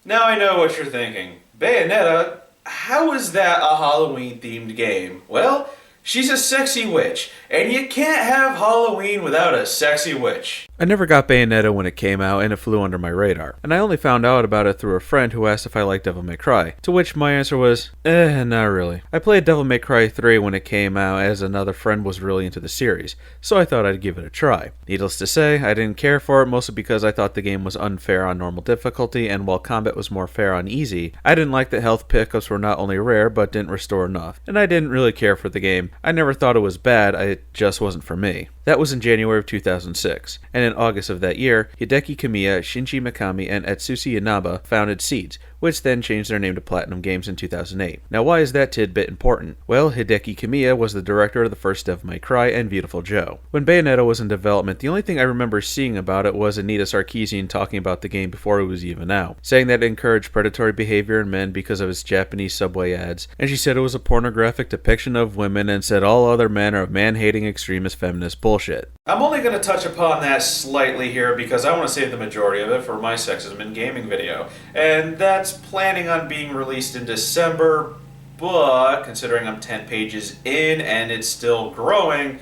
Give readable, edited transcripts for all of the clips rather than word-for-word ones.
Now I know what you're thinking. Bayonetta, how is that a Halloween-themed game? Well, she's a sexy witch, and you can't have Halloween without a sexy witch. I never got Bayonetta when it came out, and it flew under my radar. And I only found out about it through a friend who asked if I liked Devil May Cry, to which my answer was, not really. I played Devil May Cry 3 when it came out, as another friend was really into the series, so I thought I'd give it a try. Needless to say, I didn't care for it, mostly because I thought the game was unfair on normal difficulty, and while combat was more fair on easy, I didn't like that health pickups were not only rare, but didn't restore enough. And I didn't really care for the game. I never thought it was bad, it just wasn't for me. That was in January of 2006, and in August of that year, Hideki Kamiya, Shinji Mikami, and Atsushi Inaba founded Seeds, which then changed their name to Platinum Games in 2008. Now why is that tidbit important? Well, Hideki Kamiya was the director of the first Devil May Cry and Beautiful Joe. When Bayonetta was in development, the only thing I remember seeing about it was Anita Sarkeesian talking about the game before it was even out, saying that it encouraged predatory behavior in men because of its Japanese subway ads, and she said it was a pornographic depiction of women and said all other men are man-hating extremist feminist bullshit. I'm only going to touch upon that slightly here because I want to save the majority of it for my sexism in gaming video, and that's planning on being released in December, but considering I'm 10 pages in and it's still growing,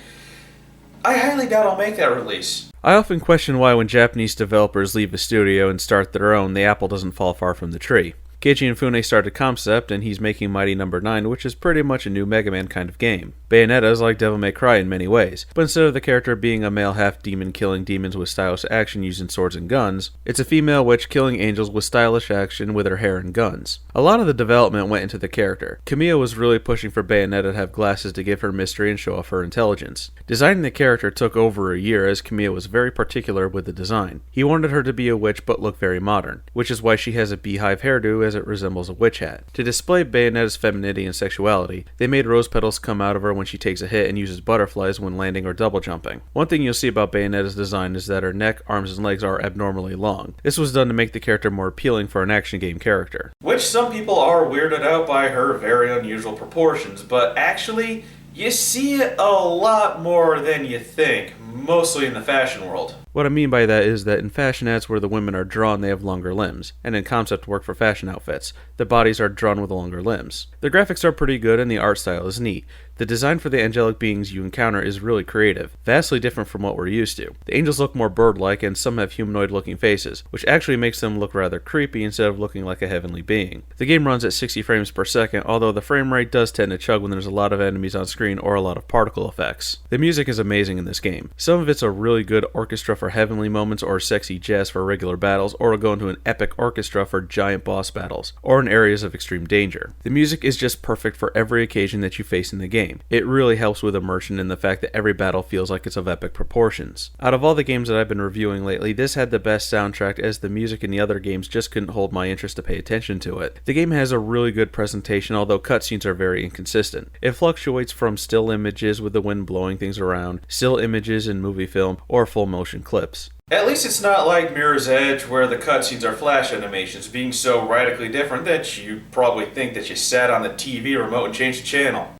I highly doubt I'll make that release. I often question why when Japanese developers leave a studio and start their own, the apple doesn't fall far from the tree. Keiji Inafune started Concept, and he's making Mighty No. 9, which is pretty much a new Mega Man kind of game. Bayonetta is like Devil May Cry in many ways, but instead of the character being a male half-demon killing demons with stylish action using swords and guns, it's a female witch killing angels with stylish action with her hair and guns. A lot of the development went into the character. Kamiya was really pushing for Bayonetta to have glasses to give her mystery and show off her intelligence. Designing the character took over a year as Kamiya was very particular with the design. He wanted her to be a witch but look very modern, which is why she has a beehive hairdo as it resembles a witch hat. To display Bayonetta's femininity and sexuality, they made rose petals come out of her when she takes a hit and uses butterflies when landing or double jumping. One thing you'll see about Bayonetta's design is that her neck, arms, and legs are abnormally long. This was done to make the character more appealing for an action game character. Which some people are weirded out by her very unusual proportions, but actually, you see it a lot more than you think, mostly in the fashion world. What I mean by that is that in fashion ads where the women are drawn, they have longer limbs, and in concept work for fashion outfits, the bodies are drawn with longer limbs. The graphics are pretty good and the art style is neat. The design for the angelic beings you encounter is really creative, vastly different from what we're used to. The angels look more bird-like and some have humanoid-looking faces, which actually makes them look rather creepy instead of looking like a heavenly being. The game runs at 60 frames per second, although the frame rate does tend to chug when there's a lot of enemies on screen or a lot of particle effects. The music is amazing in this game. Some of it's a really good orchestra for heavenly moments or sexy jazz for regular battles, or will go into an epic orchestra for giant boss battles, or in areas of extreme danger. The music is just perfect for every occasion that you face in the game. It really helps with immersion and the fact that every battle feels like it's of epic proportions. Out of all the games that I've been reviewing lately, this had the best soundtrack, as the music in the other games just couldn't hold my interest to pay attention to it. The game has a really good presentation, although cutscenes are very inconsistent. It fluctuates from still images with the wind blowing things around, still images in movie film, or full motion clips. At least it's not like Mirror's Edge, where the cutscenes are flash animations, being so radically different that you probably think that you sat on the TV remote and changed the channel.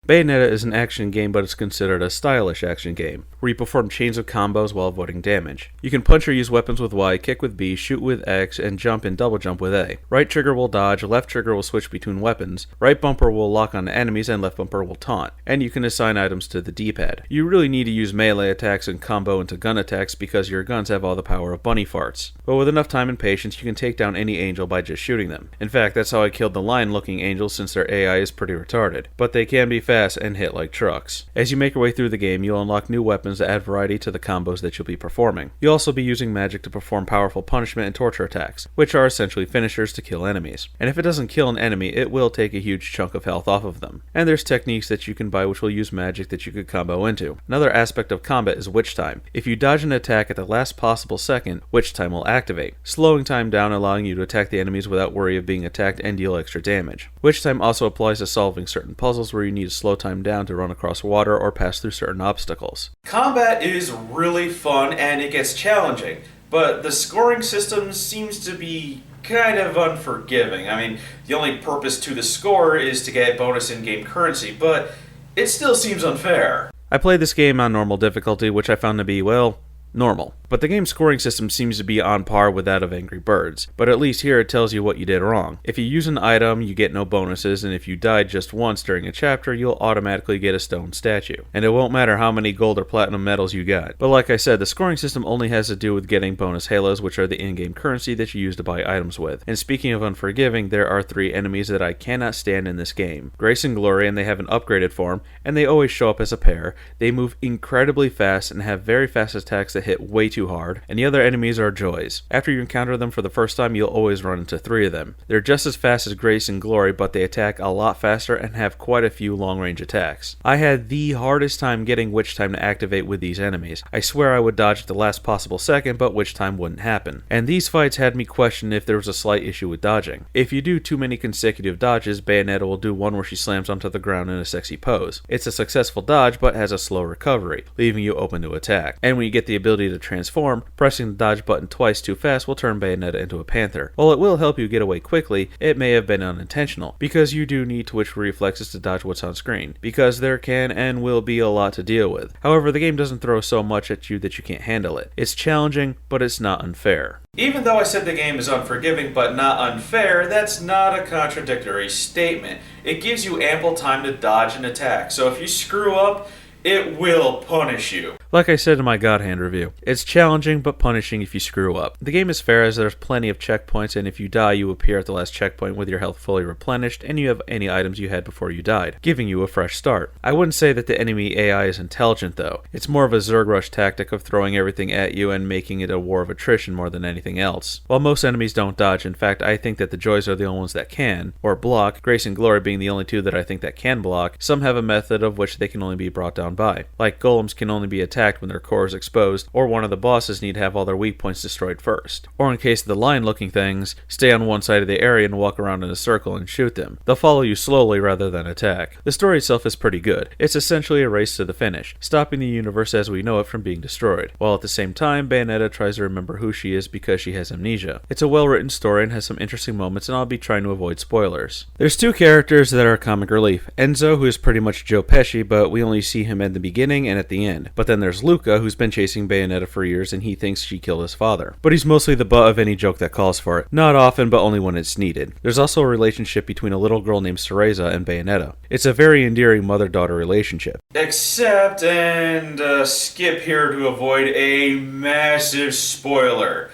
Bayonetta is an action game, but it's considered a stylish action game, where you perform chains of combos while avoiding damage. You can punch or use weapons with Y, kick with B, shoot with X, and jump and double jump with A. Right trigger will dodge, left trigger will switch between weapons, right bumper will lock on enemies, and left bumper will taunt. And you can assign items to the D-pad. You really need to use melee attacks and combo into gun attacks because your guns have all the power of bunny farts. But with enough time and patience, you can take down any angel by just shooting them. In fact, that's how I killed the lion-looking angels, since their AI is pretty retarded. But they can be fast and hit like trucks. As you make your way through the game, you'll unlock new weapons to add variety to the combos that you'll be performing. You'll also be using magic to perform powerful punishment and torture attacks, which are essentially finishers to kill enemies. And if it doesn't kill an enemy, it will take a huge chunk of health off of them. And there's techniques that you can buy which will use magic that you could combo into. Another aspect of combat is witch time. If you dodge an attack at the last possible second, witch time will activate, slowing time down, allowing you to attack the enemies without worry of being attacked and deal extra damage. Witch time also applies to solving certain puzzles where you need to slow time down to run across water or pass through certain obstacles. Combat is really fun and it gets challenging, but the scoring system seems to be kind of unforgiving. I mean, the only purpose to the score is to get bonus in-game currency, but it still seems unfair. I played this game on normal difficulty, which I found to be, well, normal. But the game's scoring system seems to be on par with that of Angry Birds, but at least here it tells you what you did wrong. If you use an item, you get no bonuses, and if you died just once during a chapter, you'll automatically get a stone statue. And it won't matter how many gold or platinum medals you got. But like I said, the scoring system only has to do with getting bonus halos, which are the in-game currency that you use to buy items with. And speaking of unforgiving, there are 3 enemies that I cannot stand in this game. Grace and Glory, and they have an upgraded form, and they always show up as a pair. They move incredibly fast and have very fast attacks that hit way too hard, and the other enemies are Joys. After you encounter them for the first time, you'll always run into 3 of them. They're just as fast as Grace and Glory, but they attack a lot faster and have quite a few long-range attacks. I had the hardest time getting Witch Time to activate with these enemies. I swear I would dodge at the last possible second, but Witch Time wouldn't happen. And these fights had me question if there was a slight issue with dodging. If you do too many consecutive dodges, Bayonetta will do one where she slams onto the ground in a sexy pose. It's a successful dodge, but has a slow recovery, leaving you open to attack. And when you get the ability to transform, pressing the dodge button twice too fast will turn Bayonetta into a panther. While it will help you get away quickly, it may have been unintentional, because you do need twitch reflexes to dodge what's on screen, because there can and will be a lot to deal with. However, the game doesn't throw so much at you that you can't handle it. It's challenging, but it's not unfair. Even though I said the game is unforgiving but not unfair, that's not a contradictory statement. It gives you ample time to dodge and attack, so if you screw up, it will punish you. Like I said in my God Hand review, it's challenging but punishing if you screw up. The game is fair as there's plenty of checkpoints, and if you die, you appear at the last checkpoint with your health fully replenished and you have any items you had before you died, giving you a fresh start. I wouldn't say that the enemy AI is intelligent though. It's more of a Zerg Rush tactic of throwing everything at you and making it a war of attrition more than anything else. While most enemies don't dodge, in fact I think that the Joys are the only ones that can, or block, Grace and Glory being the only 2 that I think that can block. Some have a method of which they can only be brought down by. Like golems can only be attacked when their core is exposed, or one of the bosses need to have all their weak points destroyed first. Or in case of the lion-looking things, stay on one side of the area and walk around in a circle and shoot them. They'll follow you slowly rather than attack. The story itself is pretty good. It's essentially a race to the finish, stopping the universe as we know it from being destroyed, while at the same time Bayonetta tries to remember who she is because she has amnesia. It's a well-written story and has some interesting moments, and I'll be trying to avoid spoilers. There's 2 characters that are comic relief. Enzo, who is pretty much Joe Pesci, but we only see him at the beginning and at the end. But then there's Luca, who's been chasing Bayonetta for years and he thinks she killed his father. But he's mostly the butt of any joke that calls for it. Not often, but only when it's needed. There's also a relationship between a little girl named Cereza and Bayonetta. It's a very endearing mother-daughter relationship. Except, and skip here to avoid a massive spoiler.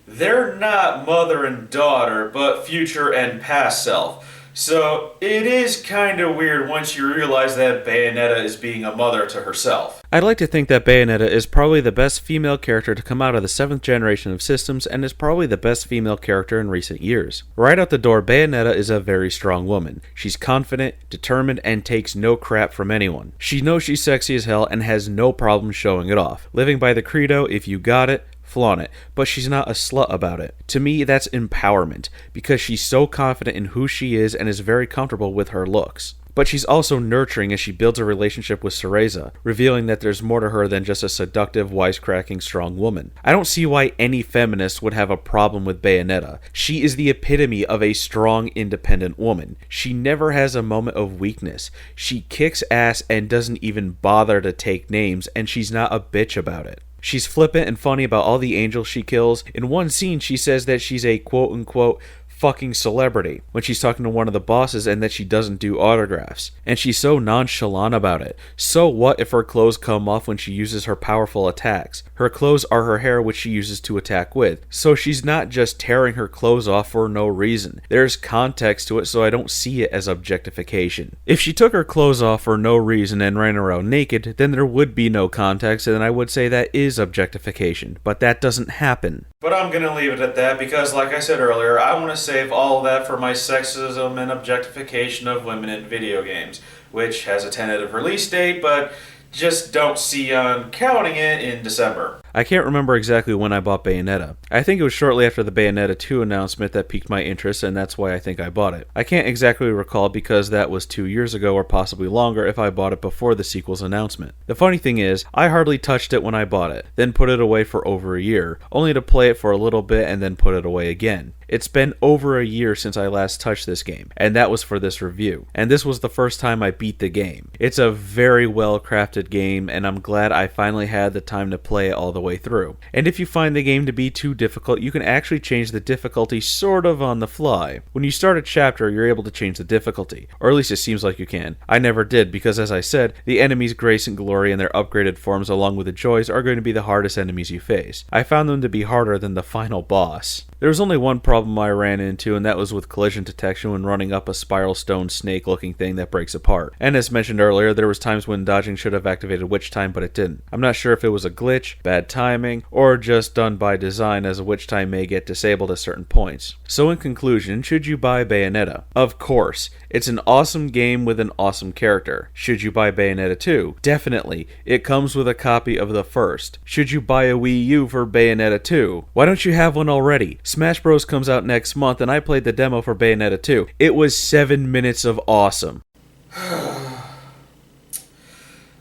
They're not mother and daughter, but future and past self. So it is kind of weird once you realize that Bayonetta is being a mother to herself. I'd like to think that Bayonetta is probably the best female character to come out of the 7th generation of systems and is probably the best female character in recent years. Right out the door, Bayonetta is a very strong woman. She's confident, determined, and takes no crap from anyone. She knows she's sexy as hell and has no problem showing it off. Living by the credo, if you got it, flaunt it, but she's not a slut about it. To me, that's empowerment, because she's so confident in who she is and is very comfortable with her looks. But she's also nurturing as she builds a relationship with Cereza, revealing that there's more to her than just a seductive, wisecracking, strong woman. I don't see why any feminist would have a problem with Bayonetta. She is the epitome of a strong, independent woman. She never has a moment of weakness. She kicks ass and doesn't even bother to take names, and she's not a bitch about it. She's flippant and funny about all the angels she kills. In one scene, she says that she's a quote-unquote fucking celebrity when she's talking to one of the bosses and that she doesn't do autographs. And she's so nonchalant about it. So what if her clothes come off when she uses her powerful attacks? Her clothes are her hair, which she uses to attack with. So she's not just tearing her clothes off for no reason. There's context to it, so I don't see it as objectification. If she took her clothes off for no reason and ran around naked, then there would be no context, and I would say that is objectification. But that doesn't happen. But I'm going to leave it at that because, like I said earlier, I want to save all of that for my sexism and objectification of women in video games, which has a tentative release date, but just don't see on counting it in December. I can't remember exactly when I bought Bayonetta. I think it was shortly after the Bayonetta 2 announcement that piqued my interest, and that's why I think I bought it. I can't exactly recall because that was 2 years ago or possibly longer if I bought it before the sequel's announcement. The funny thing is, I hardly touched it when I bought it, then put it away for over a year, only to play it for a little bit and then put it away again. It's been over a year since I last touched this game, and that was for this review. And this was the first time I beat the game. It's a very well crafted game, and I'm glad I finally had the time to play it all the way through. And if you find the game to be too difficult, you can actually change the difficulty sort of on the fly. When you start a chapter, you're able to change the difficulty, or at least it seems like you can. I never did, because as I said, the enemies Grace and Glory and their upgraded forms along with the Joys are going to be the hardest enemies you face. I found them to be harder than the final boss. There was only one problem I ran into, and that was with collision detection when running up a spiral stone snake looking thing that breaks apart. And as mentioned earlier, there was times when dodging should have activated Witch Time, but it didn't. I'm not sure if it was a glitch, bad timing, or just done by design, as Witch Time may get disabled at certain points. So in conclusion, should you buy Bayonetta? Of course. It's an awesome game with an awesome character. Should you buy Bayonetta 2? Definitely. It comes with a copy of the first. Should you buy a Wii U for Bayonetta 2? Why don't you have one already? Smash Bros comes out next month, and I played the demo for Bayonetta 2. It was 7 minutes of awesome.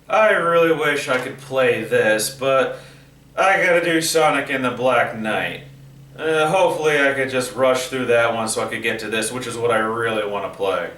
I really wish I could play this, but I gotta do Sonic and the Black Knight. Hopefully I could just rush through that one so I could get to this, which is what I really want to play.